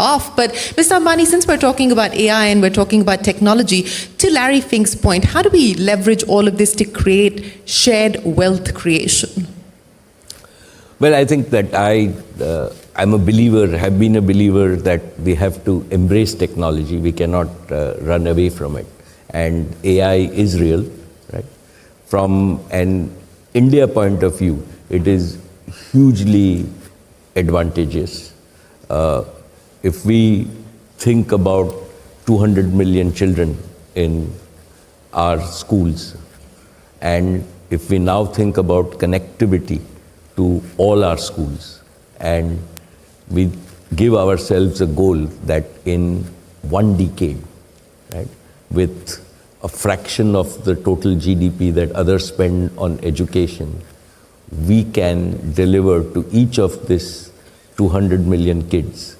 off. But Mr. Ambani, since we're talking about AI and we're talking about technology, to Larry Fink's point, how do we leverage all of this to create shared wealth creation? Well, I think that I'm a believer, have been a believer that we have to embrace technology. We cannot run away from it. And AI is real, right? From an India point of view, it is hugely advantageous. If we think about 200 million children in our schools, and if we now think about connectivity to all our schools, and we give ourselves a goal that in 1 decade, right, with a fraction of the total GDP that others spend on education, we can deliver to each of these 200 million kids,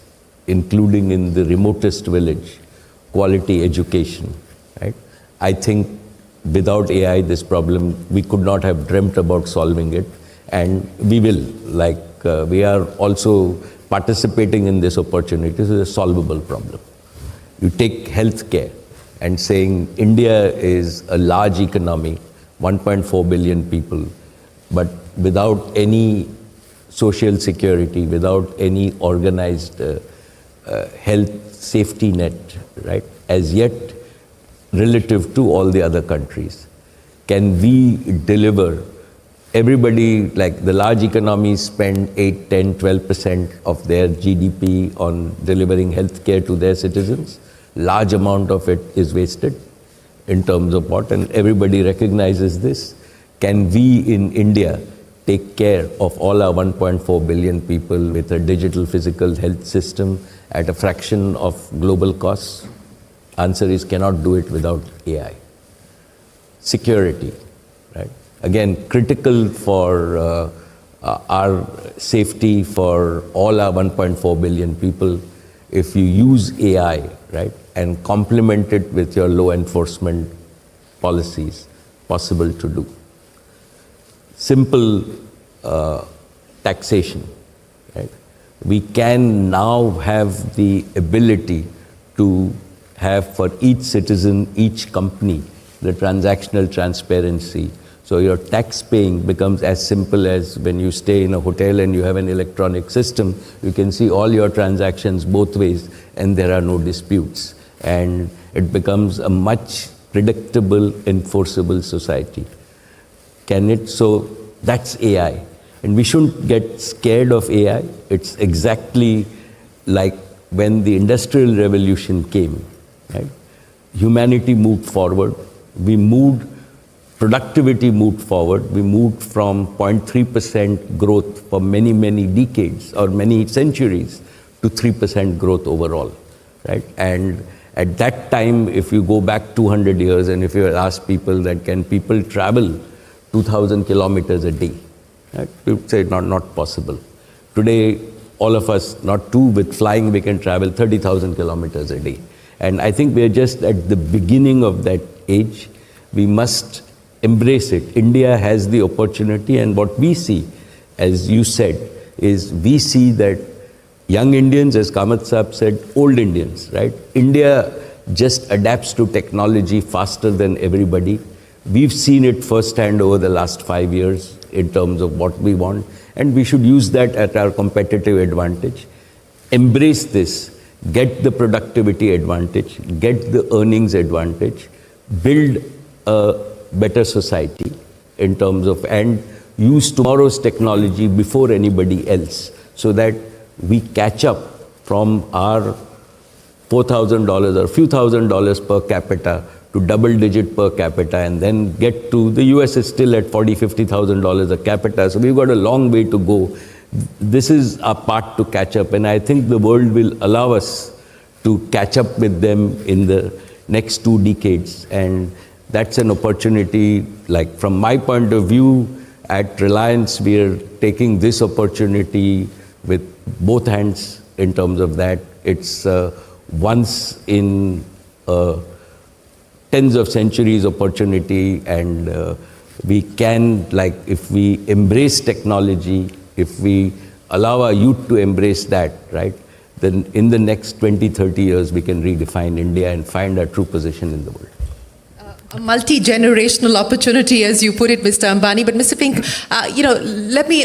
including in the remotest village, quality education, right? I think without AI, this problem, we could not have dreamt about solving it, and we will. We are also participating in this opportunity. This is a solvable problem. You take healthcare and saying India is a large economy, 1.4 billion people, but without any social security, without any organized health safety net, right, as yet relative to all the other countries. Can we deliver? Everybody, like the large economies, spend 8, 10, 12% of their GDP on delivering healthcare to their citizens. Large amount of it is wasted in terms of what, and everybody recognizes this. Can we in India take care of all our 1.4 billion people with a digital physical health system at a fraction of global costs? Answer is cannot do it without AI. Security, right? Again, critical for our safety for all our 1.4 billion people. If you use AI, right, and complement it with your law enforcement policies, possible to do. Simple taxation, right? We can now have the ability to have for each citizen, each company, the transactional transparency. So your tax paying becomes as simple as when you stay in a hotel and you have an electronic system, you can see all your transactions both ways and there are no disputes. And it becomes a much predictable, enforceable society. Can it? So that's AI. And we shouldn't get scared of AI. It's exactly like when the Industrial Revolution came, right? Humanity moved forward. Productivity moved forward. We moved from 0.3% growth for many, many decades or many centuries to 3% growth overall, right? And at that time, if you go back 200 years and if you ask people that can people travel 2,000 kilometers a day, right? You would say not possible. Today, all of us, not two, with flying, we can travel 30,000 kilometers a day. And I think we are just at the beginning of that age. We must embrace it. India has the opportunity, and what we see, as you said, is we see that young Indians, as Kamath Saab said, old Indians, right? India just adapts to technology faster than everybody. We've seen it firsthand over the last 5 years in terms of what we want, and we should use that at our competitive advantage. Embrace this, get the productivity advantage, get the earnings advantage, build a better society in terms of, and use tomorrow's technology before anybody else so that we catch up from our $4,000 or few $1,000s per capita to double-digit per capita, and then get to, the US is still at $40,000, $50,000 a capita, so we've got a long way to go. This is our part to catch up, and I think the world will allow us to catch up with them in the next 2 decades, and that's an opportunity. Like from my point of view, at Reliance, we are taking this opportunity with both hands in terms of that. It's once in tens of centuries opportunity, and we can, like, if we embrace technology, if we allow our youth to embrace that, right, then in the next 20, 30 years, we can redefine India and find our true position in the world. A multi-generational opportunity, as you put it, Mr. Ambani. But Mr. Fink, let me